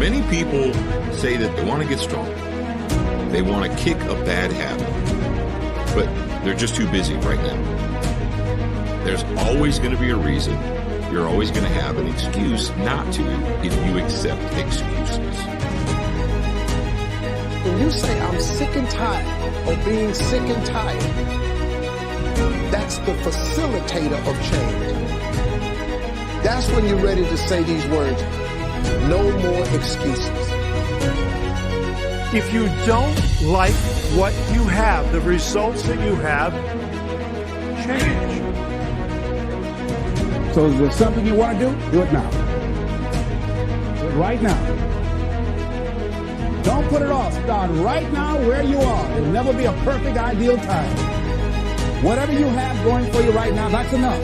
Many people say that they want to get strong. They want to kick a bad habit, but they're just too busy right now. There's always going to be a reason. You're always going to have an excuse not to if you accept excuses. When you say, I'm sick and tired of being sick and tired, that's the facilitator of change. That's when you're ready to say these words, no more excuses. If you don't like what you have, the results that you have, change. So is there something you want to do? Do it now. Do it right now. Don't put it off. Start right now where you are. There'll never be a perfect, ideal time. Whatever you have going for you right now, that's enough.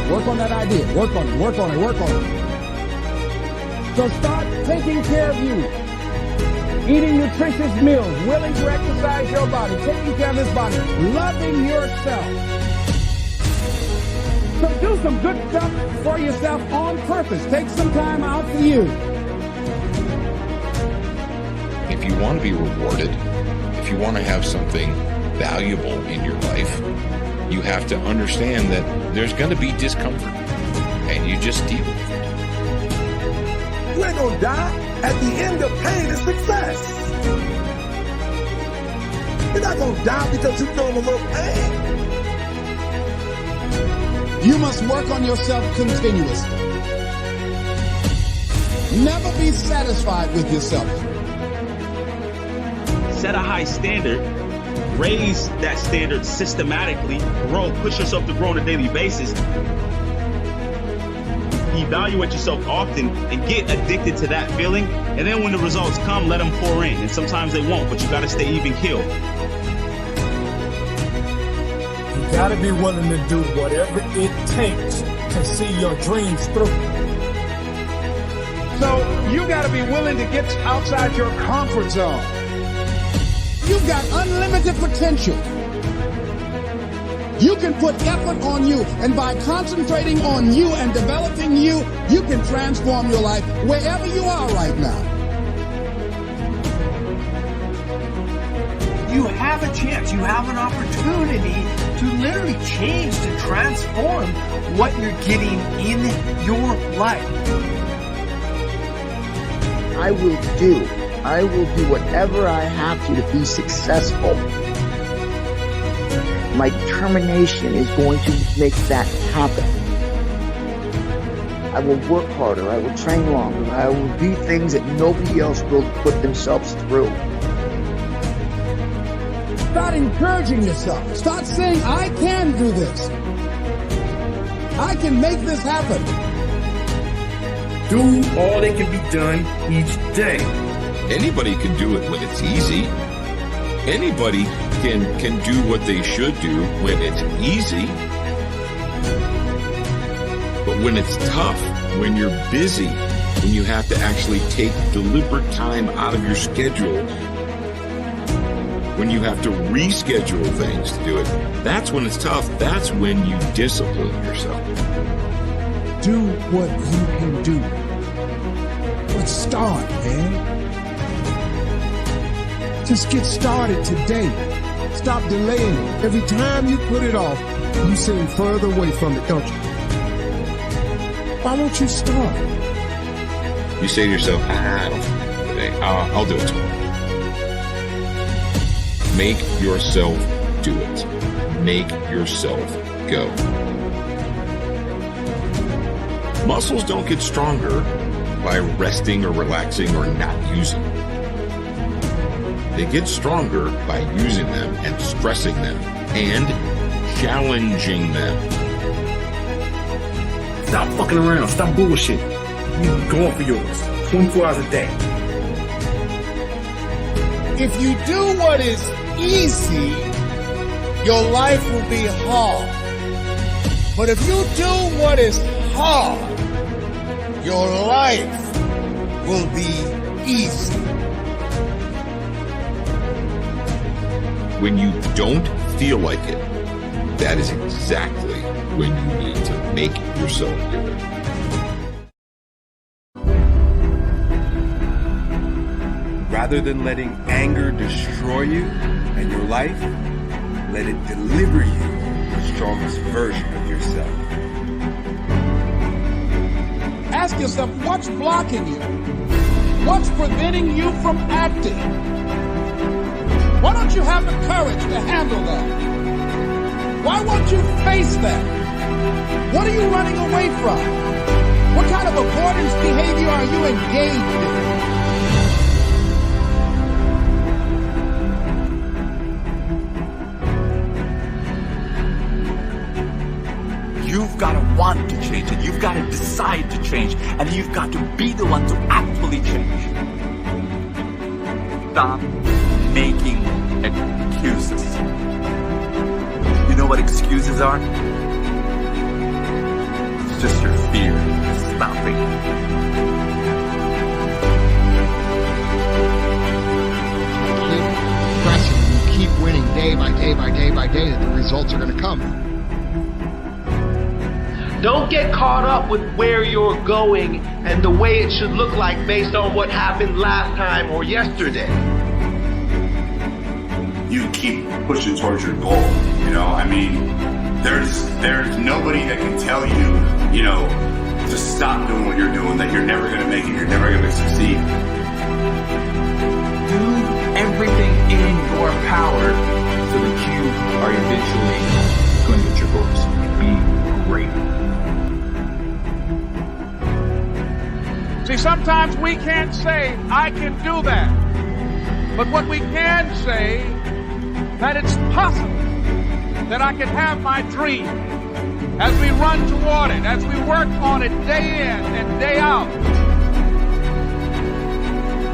Work on that idea. Work on it. Work on it. Work on it. So start taking care of you. Eating nutritious meals. Willing to exercise your body. Taking care of this body. Loving yourself. So do some good stuff for yourself on purpose. Take some time out for you. If you want to be rewarded, if you want to have something valuable in your life, you have to understand that there's going to be discomfort, and you just deal with it. You ain't gonna die. At the end of pain is success. You're not gonna die because you feel a little pain. You must work on yourself continuously. Never be satisfied with yourself. Set a high standard, raise that standard systematically, push yourself to grow on a daily basis. Evaluate yourself often and get addicted to that feeling. And then when the results come, let them pour in. And sometimes they won't, but you got to stay even keeled. You got to be willing to do whatever it takes to see your dreams through. So you got to be willing to get outside your comfort zone. You've got unlimited potential. You can put effort on you, and by concentrating on you and developing you, you can transform your life wherever you are right now. You have a chance, you have an opportunity to literally change, to transform what you're getting in your life. I will do whatever I have to be successful. My determination is going to make that happen. I will work harder. I will train longer. I will do things that nobody else will put themselves through. Start encouraging yourself. Start saying, I can do this. I can make this happen. Do all that can be done each day. Anybody can do it when it's easy. Anybody can do what they should do when it's easy. But when it's tough, when you're busy, when you have to actually take deliberate time out of your schedule, when you have to reschedule things to do it, that's when it's tough. That's when you discipline yourself. Do what you can do. But start, man. Just get started today. Stop delaying it. Every time you put it off, you seem further away from it, don't you? Why won't you start? You say to yourself, I don't feel like it today. I'll do it tomorrow. Make yourself do it. Make yourself go. Muscles don't get stronger by resting or relaxing or not using them. They get stronger by using them and stressing them and challenging them. Stop fucking around. Stop bullshit. You going for yours. 24 hours a day. If you do what is easy, your life will be hard. But if you do what is hard, your life will be easy. When you don't feel like it, that is exactly when you need to make yourself do it. Rather than letting anger destroy you and your life, let it deliver you the strongest version of yourself. Ask yourself, what's blocking you? What's preventing you from acting? Why don't you have the courage to handle that? Why won't you face that? What are you running away from? What kind of avoidance behavior are you engaged in? You've got to want to change, and you've got to decide to change, and you've got to be the one to actually change. Stop making excuses. You know what excuses are? It's just your fear stopping. Keep pressing, you keep winning day by day by day by day, that the results are going to come. Don't get caught up with where you're going and the way it should look like based on what happened last time or yesterday. You keep pushing towards your goal. You know, I mean, there's nobody that can tell you, you know, to stop doing what you're doing, that you're never going to make it, you're never going to succeed. Do everything in your power so that you are eventually going to get your goals and be great. See, sometimes we can't say, I can do that. But what we can say, that it's possible that I can have my dream as we run toward it, as we work on it day in and day out.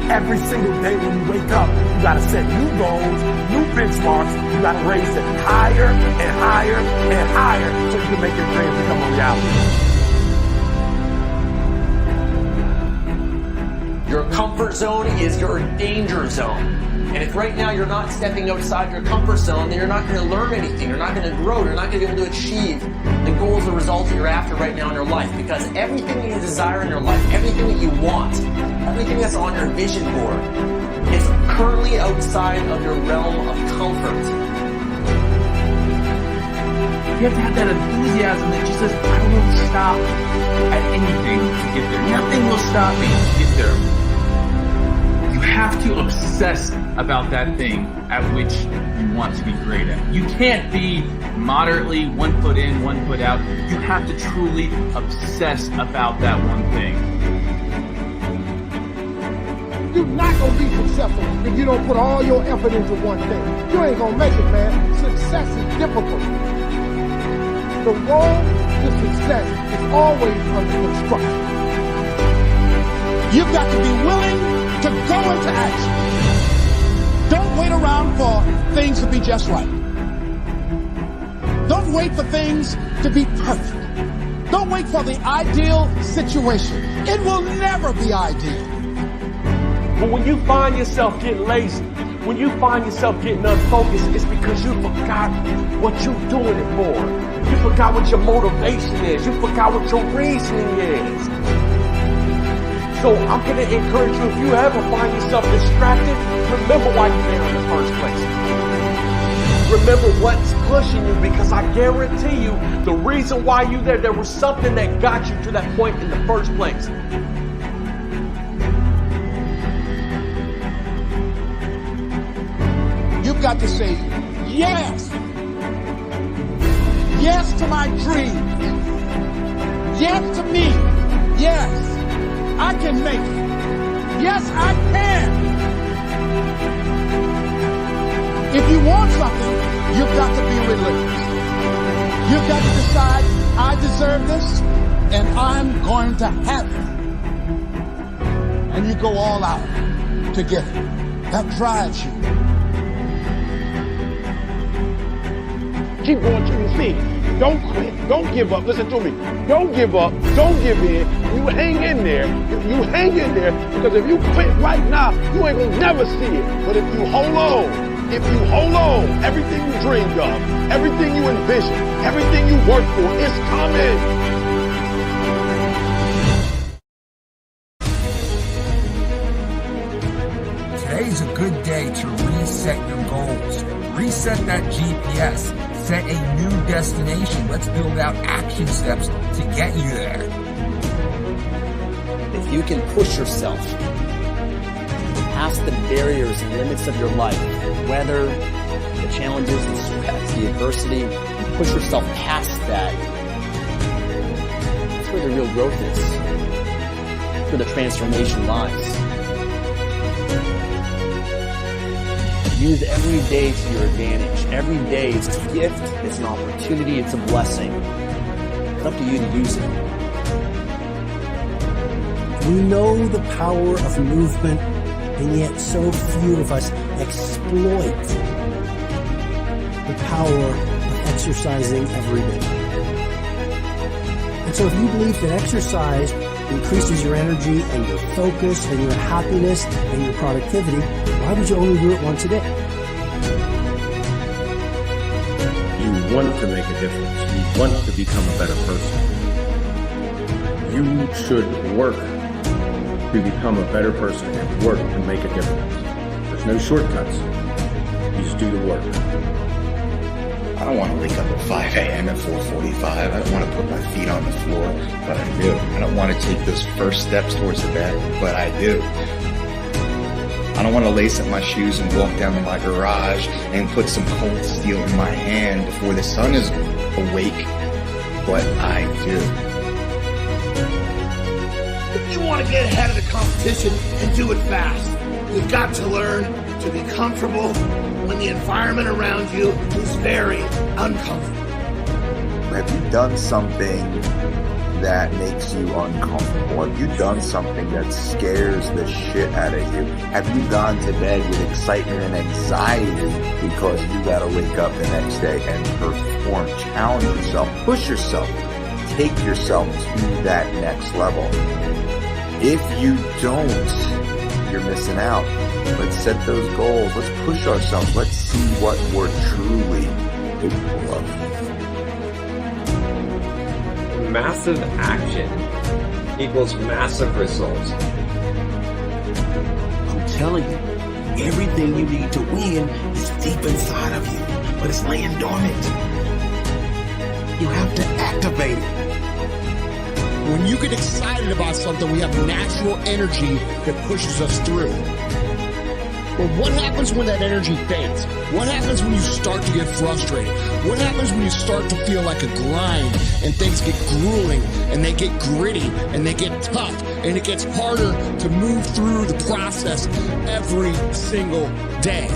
Every single day when you wake up, you gotta set new goals, new benchmarks. You gotta raise it higher and higher and higher so you can make your dreams become a reality. Your comfort zone is your danger zone. And if right now you're not stepping outside your comfort zone, then you're not going to learn anything. You're not going to grow. You're not going to be able to achieve the goals or results that you're after right now in your life. Because everything that you desire in your life, everything that you want, everything that's on your vision board, it's currently outside of your realm of comfort. You have to have that enthusiasm that just says, I will stop at anything to get there. Nothing will stop me to get there. You have to obsess about that thing at which you want to be great at. You can't be moderately 1 foot in, 1 foot out. You have to truly obsess about that one thing. You're not going to be successful if you don't put all your effort into one thing. You ain't going to make it, man. Success is difficult. The road to success is always under construction. You've got to be willing to go into action. Don't wait around for things to be just right. Don't wait for things to be perfect. Don't wait for the ideal situation. It will never be ideal. But when you find yourself getting lazy, when you find yourself getting unfocused, it's because you forgot what you're doing it for. You forgot what your motivation is. You forgot what your reasoning is. So I'm going to encourage you, if you ever find yourself distracted, remember why you're there in the first place. Remember what's pushing you, because I guarantee you the reason why you're there was something that got you to that point in the first place. You've got to say yes. Yes to my dreams. Yes to me. Yes, I can make it. Yes, I can. If you want something, you've got to be relentless. You've got to decide, I deserve this, and I'm going to have it. And you go all out to get it. That drives you. Keep going till you see it. Don't quit. Don't give up. Listen to me. Don't give up. Don't give in. You hang in there. You hang in there, because if you quit right now, you ain't gonna never see it. But if you hold on, everything you dreamed of, everything you envisioned, everything you worked for, it's coming. Today day to reset your goals. Reset that GPS. Set a new destination. Let's build out action steps to get you there. If you can push yourself past the barriers and limits of your life, whether the challenges, the sweat, the adversity, and push yourself past that, that's where the real growth is. That's where the transformation lies. Use every day to your advantage. Every day is a gift, it's an opportunity, it's a blessing. It's up to you to use it. We know the power of movement, and yet so few of us exploit the power of exercising every day. And so if you believe that exercise increases your energy and your focus and your happiness and your productivity, why would you only do it once a day? You want to make a difference. You want to become a better person. You should work to become a better person and work to make a difference. There's no shortcuts. You just do the work. I don't want to wake up at 5 a.m. at 4:45. I don't want to put my feet on the floor, but I do. I don't want to take those first steps towards the bed, but I do. I don't want to lace up my shoes and walk down to my garage and put some cold steel in my hand before the sun is awake, but I do. If you want to get ahead of the competition and do it fast, you've got to learn to be comfortable when the environment around you is very uncomfortable. Have you done something that makes you uncomfortable? Have you done something that scares the shit out of you? Have you gone to bed with excitement and anxiety because you gotta wake up the next day and perform? Challenge yourself, push yourself, take yourself to that next level. If you don't, you're missing out. Let's set those goals. Let's push ourselves. Let's see what we're truly capable of. Massive action equals massive results. I'm telling you, everything you need to win is deep inside of you, but it's laying dormant. You have to activate it. When you get excited about something, we have natural energy that pushes us through. But what happens when that energy fades? What happens when you start to get frustrated? What happens when you start to feel like a grind and things get grueling and they get gritty and they get tough and it gets harder to move through the process every single day?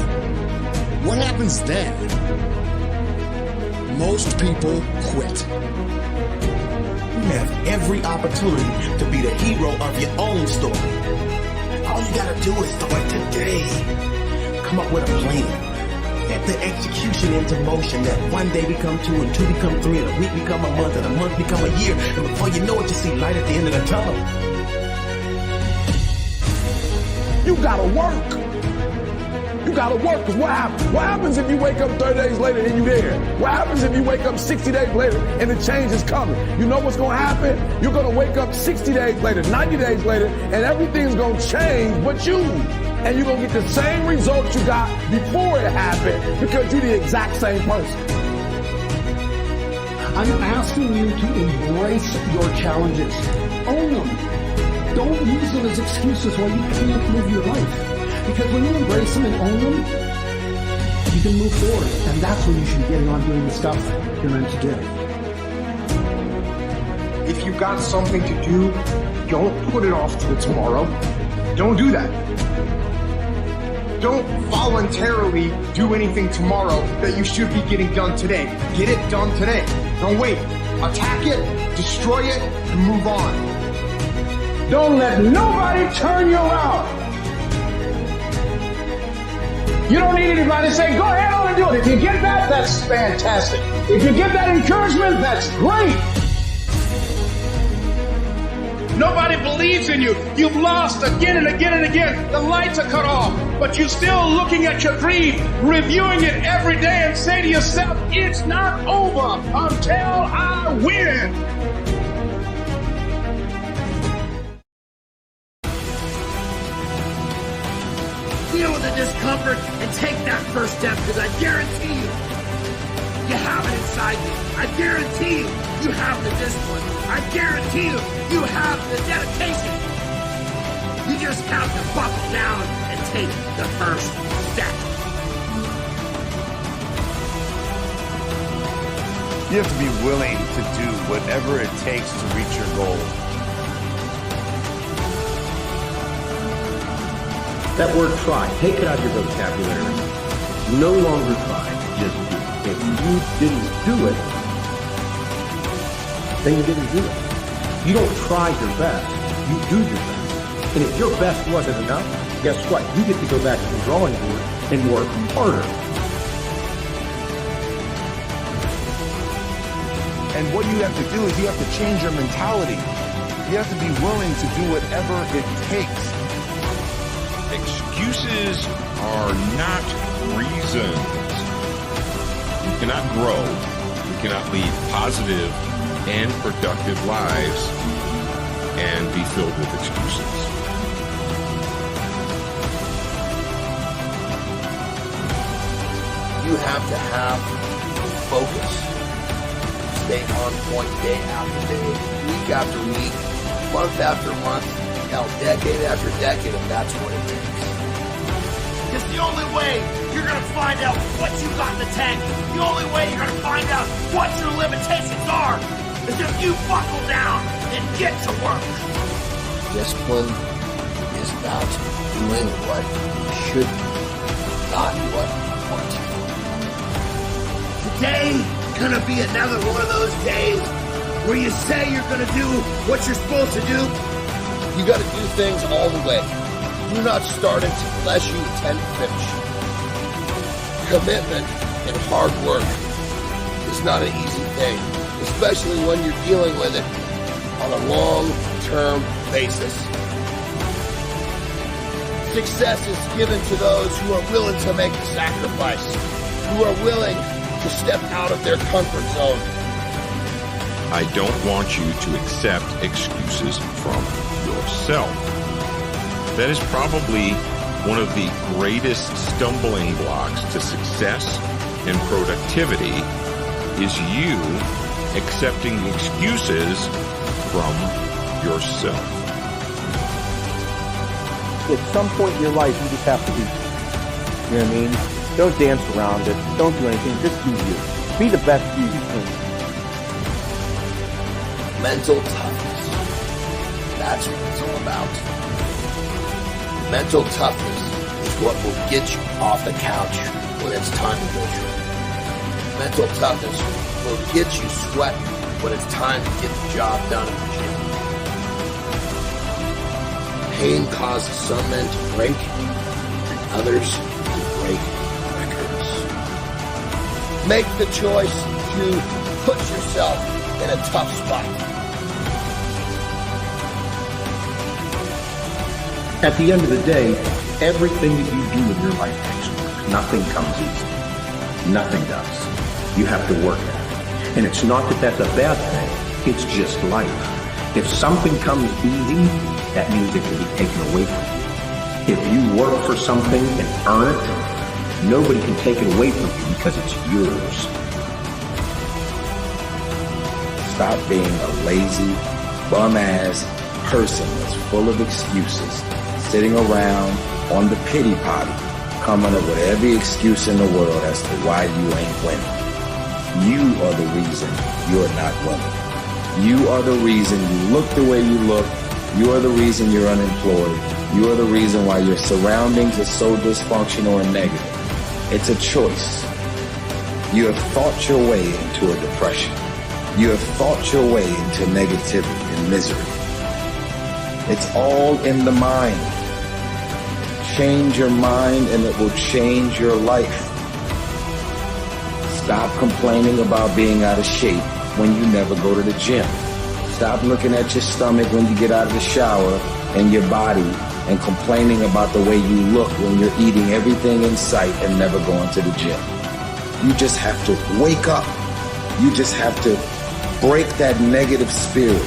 What happens then? Most people quit. You have every opportunity to be the hero of your own story. All you gotta do is start today. Come up with a plan. Set the execution into motion that one day become 2 and 2 become 3 and a week become a month and a month become a year. And before you know it, you see light at the end of the tunnel. You gotta work. You gotta work, because what happens? What happens if you wake up 30 days later and you there? What happens if you wake up 60 days later and the change is coming? You know what's gonna happen? You're gonna wake up 60 days later, 90 days later, and everything's gonna change but you. And you're gonna get the same results you got before it happened because you're the exact same person. I'm asking you to embrace your challenges. Own them. Don't use them as excuses why you can't live your life. Because when you embrace them and own them, you can move forward. And that's when you should be getting on doing the stuff you're meant to do. If you've got something to do, don't put it off till tomorrow. Don't do that. Don't voluntarily do anything tomorrow that you should be getting done today. Get it done today. Don't wait. Attack it, destroy it, and move on. Don't let nobody turn you around. You don't need anybody to say, go ahead on and do it. If you get that, that's fantastic. If you get that encouragement, that's great. Nobody believes in you. You've lost again and again and again. The lights are cut off, but you're still looking at your dream, reviewing it every day and say to yourself, it's not over until I win. Feel the of discomfort and take that first step, because I guarantee you have it inside you. I guarantee you have the discipline. I guarantee you have the dedication. You just have to buckle down and take the first step. You have to be willing to do whatever it takes to reach your goal. That word try, take it out of your vocabulary. No longer try, just do it. If you didn't do it, then you didn't do it. You don't try your best, you do your best. And if your best wasn't enough, guess what? You get to go back to the drawing board and work harder. And what you have to do is you have to change your mentality. You have to be willing to do whatever it takes. Excuses are not reasons. You cannot grow. You cannot lead positive and productive lives and be filled with excuses. You have to have focus. Stay on point day after day, week after week, month after month, hell, decade after decade, if that's what it takes. Because the only way you're going to find out what you got in the tank, the only way you're going to find out what your limitations are, is if you buckle down and get to work. Discipline is about doing what you should do, not what you want to do. Today gonna be another one of those days where you say you're gonna do what you're supposed to do. You gotta do things all the way. Do not start unless you intend to finish. Commitment and hard work is not an easy thing, especially when you're dealing with it on a long-term basis. Success is given to those who are willing to make the sacrifice, who are willing to step out of their comfort zone. I don't want you to accept excuses from yourself. That is probably one of the greatest stumbling blocks to success and productivity is you accepting excuses from yourself. At some point in your life, you just have to be. You know what I mean? Don't dance around it. Don't do anything. Just be you. Be the best you can. Mental toughness. That's what it's all about. Mental toughness is what will get you off the couch when it's time to go training. Mental toughness will get you sweating when it's time to get the job done in the gym. Pain causes some men to break and others to break records. Make the choice to put yourself in a tough spot. At the end of the day, everything that you do in your life takes work. Nothing comes easy. Nothing does. You have to work at it. And it's not that that's a bad thing. It's just life. If something comes easy, that means it can be taken away from you. If you work for something and earn it, nobody can take it away from you because it's yours. Stop being a lazy, bum-ass person that's full of excuses, sitting around on the pity potty, coming up with every excuse in the world as to why you ain't winning. You are the reason you're not winning. You are the reason you look the way you look. You are the reason you're unemployed. You are the reason why your surroundings are so dysfunctional and negative. It's a choice. You have thought your way into a depression. You have thought your way into negativity and misery. It's all in the mind. Change your mind and it will change your life. Stop complaining about being out of shape when you never go to the gym. Stop looking at your stomach when you get out of the shower and your body and complaining about the way you look when you're eating everything in sight and never going to the gym. You just have to wake up. You just have to break that negative spirit.